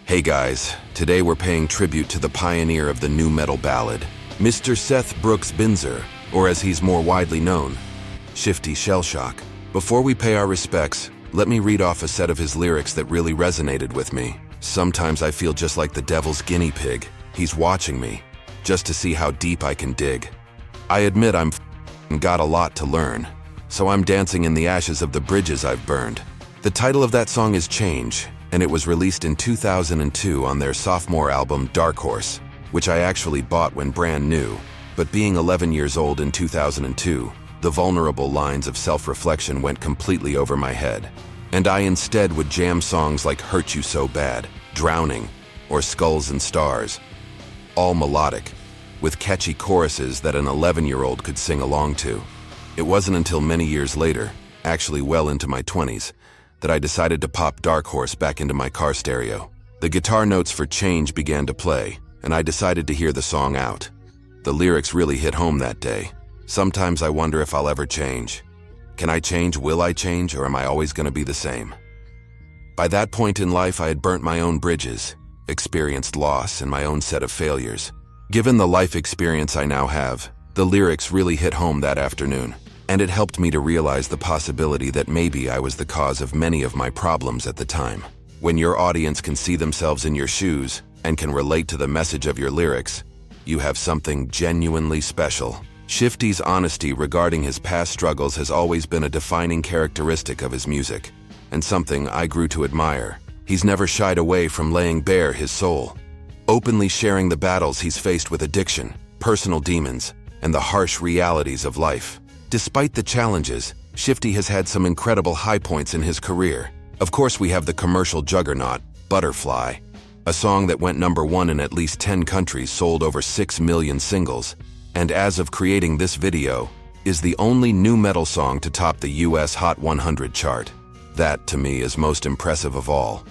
Hey guys, today we're paying tribute to the pioneer of the nu metal ballad, Mr. Seth Binzer, or as he's more widely known, Shifty Shellshock. Before we pay our respects, let me read off a set of his lyrics that really resonated with me. Sometimes I feel just like the devil's guinea pig. He's watching me, just to see how deep I can dig. I admit I'm got a lot to learn, so I'm dancing in the ashes of the bridges I've burned. The title of that song is Change, and it was released in 2002 on their sophomore album Dark Horse, which I actually bought when brand new. But being 11 years old in 2002, the vulnerable lines of self-reflection went completely over my head, and I instead would jam songs like Hurt You So Bad, Drowning, or Skulls and Stars, all melodic, with catchy choruses that an 11-year-old could sing along to. It wasn't until many years later, actually well into my 20s, that I decided to pop Dark Horse back into my car stereo. The guitar notes for Change began to play, and I decided to hear the song out. The lyrics really hit home that day. Sometimes I wonder if I'll ever change. Can I change, will I change, or am I always going to be the same? By that point in life, I had burnt my own bridges, experienced loss and my own set of failures. Given the life experience I now have, the lyrics really hit home that afternoon, and it helped me to realize the possibility that maybe I was the cause of many of my problems at the time. When your audience can see themselves in your shoes and can relate to the message of your lyrics, you have something genuinely special. Shifty's honesty regarding his past struggles has always been a defining characteristic of his music, and something I grew to admire. He's never shied away from laying bare his soul, openly sharing the battles he's faced with addiction, personal demons, and the harsh realities of life. Despite the challenges, Shifty has had some incredible high points in his career. Of course, we have the commercial juggernaut, Butterfly, a song that went #1 in at least 10 countries, sold over 6 million singles, and as of creating this video, is the only nu metal song to top the US Hot 100 chart. That, to me, is most impressive of all.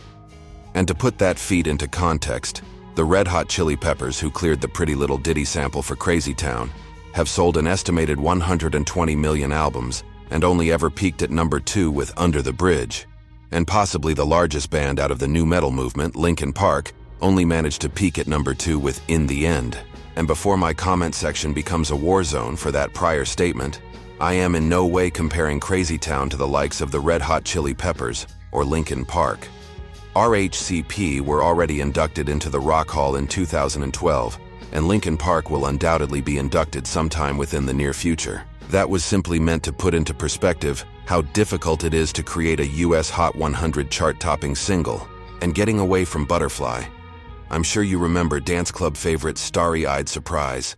And to put that feat into context, the Red Hot Chili Peppers, who cleared the Pretty Little Ditty sample for Crazy Town, have sold an estimated 120 million albums and only ever peaked at #2 with Under the Bridge. And possibly the largest band out of the nu metal movement, Linkin Park, only managed to peak at #2 with In the End. And before my comment section becomes a war zone for that prior statement, I am in no way comparing Crazy Town to the likes of the Red Hot Chili Peppers or Linkin Park. RHCP were already inducted into the Rock Hall in 2012, and Linkin Park will undoubtedly be inducted sometime within the near future. That was simply meant to put into perspective how difficult it is to create a US Hot 100 chart-topping single. And getting away from Butterfly, I'm sure you remember dance club favorite Starry-Eyed Surprise.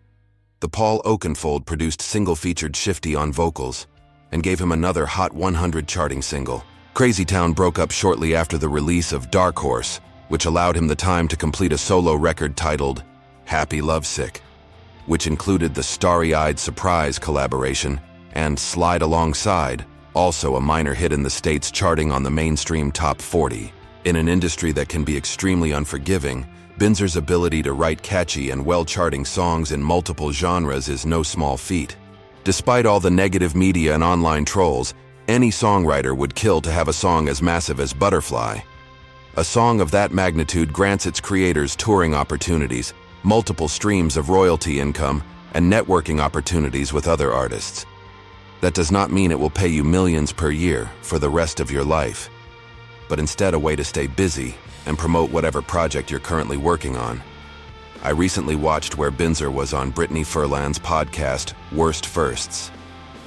The Paul Oakenfold produced single featured Shifty on vocals and gave him another Hot 100 charting single. Crazy Town broke up shortly after the release of Dark Horse, which allowed him the time to complete a solo record titled Happy Lovesick, which included the Starry-Eyed Surprise collaboration and Slide Alongside, also a minor hit in the States, charting on the mainstream top 40. In an industry that can be extremely unforgiving, Binzer's ability to write catchy and well-charting songs in multiple genres is no small feat. Despite all the negative media and online trolls, any songwriter would kill to have a song as massive as Butterfly. A song of that magnitude grants its creators touring opportunities, multiple streams of royalty income, and networking opportunities with other artists. That does not mean it will pay you millions per year for the rest of your life, but instead a way to stay busy and promote whatever project you're currently working on. I recently watched where Binzer was on Brittany Furlan's podcast, Worst Firsts.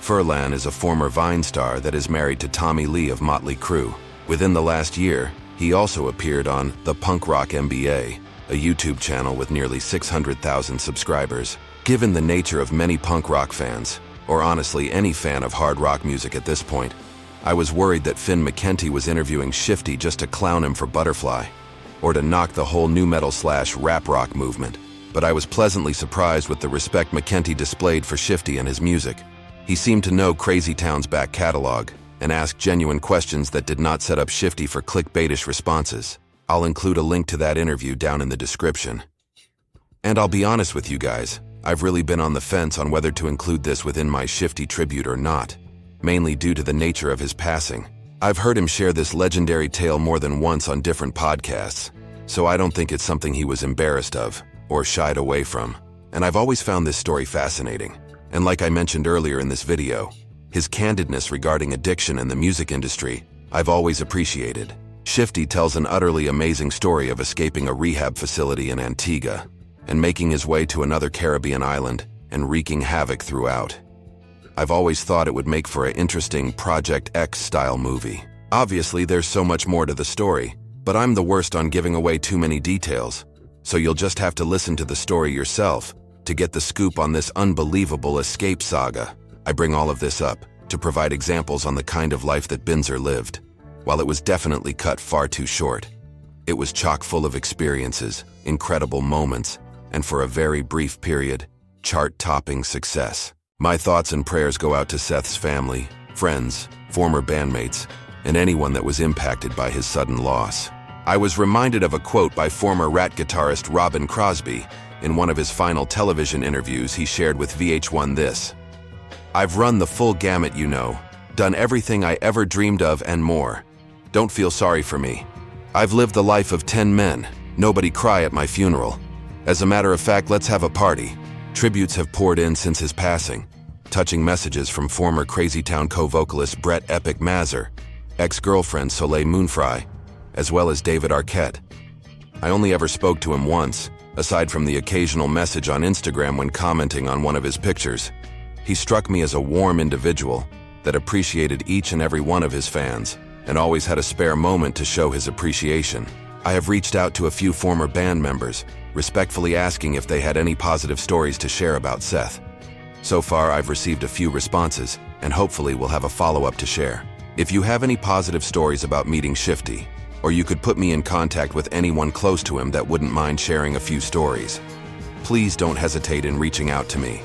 Furlan is a former Vine star that is married to Tommy Lee of Motley Crue. Within the last year, he also appeared on The Punk Rock MBA, a YouTube channel with nearly 600,000 subscribers. Given the nature of many punk rock fans, or honestly any fan of hard rock music at this point, I was worried that Finn McKenty was interviewing Shifty just to clown him for Butterfly, or to knock the whole nu metal/rap rock movement. But I was pleasantly surprised with the respect McKenty displayed for Shifty and his music. He seemed to know Crazy Town's back catalog and asked genuine questions that did not set up Shifty for clickbaitish responses. I'll include a link to that interview down in the description. And I'll be honest with you guys, I've really been on the fence on whether to include this within my Shifty tribute or not, mainly due to the nature of his passing. I've heard him share this legendary tale more than once on different podcasts, so I don't think it's something he was embarrassed of or shied away from. And I've always found this story fascinating. And like I mentioned earlier in this video, his candidness regarding addiction and the music industry, I've always appreciated. Shifty tells an utterly amazing story of escaping a rehab facility in Antigua and making his way to another Caribbean island and wreaking havoc throughout. I've always thought it would make for an interesting Project X-style movie. Obviously, there's so much more to the story, but I'm the worst on giving away too many details, so you'll just have to listen to the story yourself to get the scoop on this unbelievable escape saga. I bring all of this up to provide examples on the kind of life that Binzer lived. While it was definitely cut far too short, it was chock full of experiences, incredible moments, and for a very brief period, chart-topping success. My thoughts and prayers go out to Seth's family, friends, former bandmates, and anyone that was impacted by his sudden loss. I was reminded of a quote by former Rat guitarist Robin Crosby. In one of his final television interviews, he shared with VH1 this: "I've run the full gamut, you know, done everything I ever dreamed of and more. Don't feel sorry for me. I've lived the life of 10 men. Nobody cry at my funeral. As a matter of fact, let's have a party." Tributes have poured in since his passing, touching messages from former Crazy Town co-vocalist Brett Epic Mazur, ex-girlfriend Soleil Moonfry, as well as David Arquette. I only ever spoke to him once, aside from the occasional message on Instagram when commenting on one of his pictures. He struck me as a warm individual that appreciated each and every one of his fans and always had a spare moment to show his appreciation. I have reached out to a few former band members, respectfully asking if they had any positive stories to share about Seth. So far, I've received a few responses, and hopefully we'll have a follow-up to share. If you have any positive stories about meeting Shifty, or you could put me in contact with anyone close to him that wouldn't mind sharing a few stories, please don't hesitate in reaching out to me,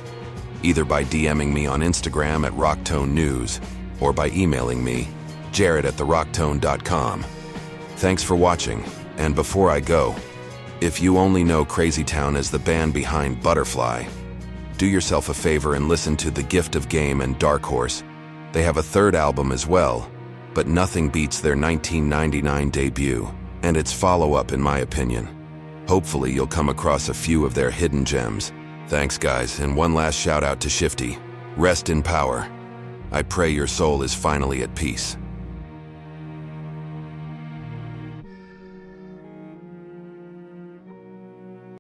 either by DMing me on Instagram at Rocktone News, or by emailing me, jared@therocktone.com. Thanks for watching, and before I go, if you only know Crazy Town as the band behind Butterfly, do yourself a favor and listen to The Gift of Game and Dark Horse. They have a third album as well, but nothing beats their 1999 debut, and its follow-up in my opinion. Hopefully you'll come across a few of their hidden gems. Thanks guys, and one last shout out to Shifty. Rest in power. I pray your soul is finally at peace.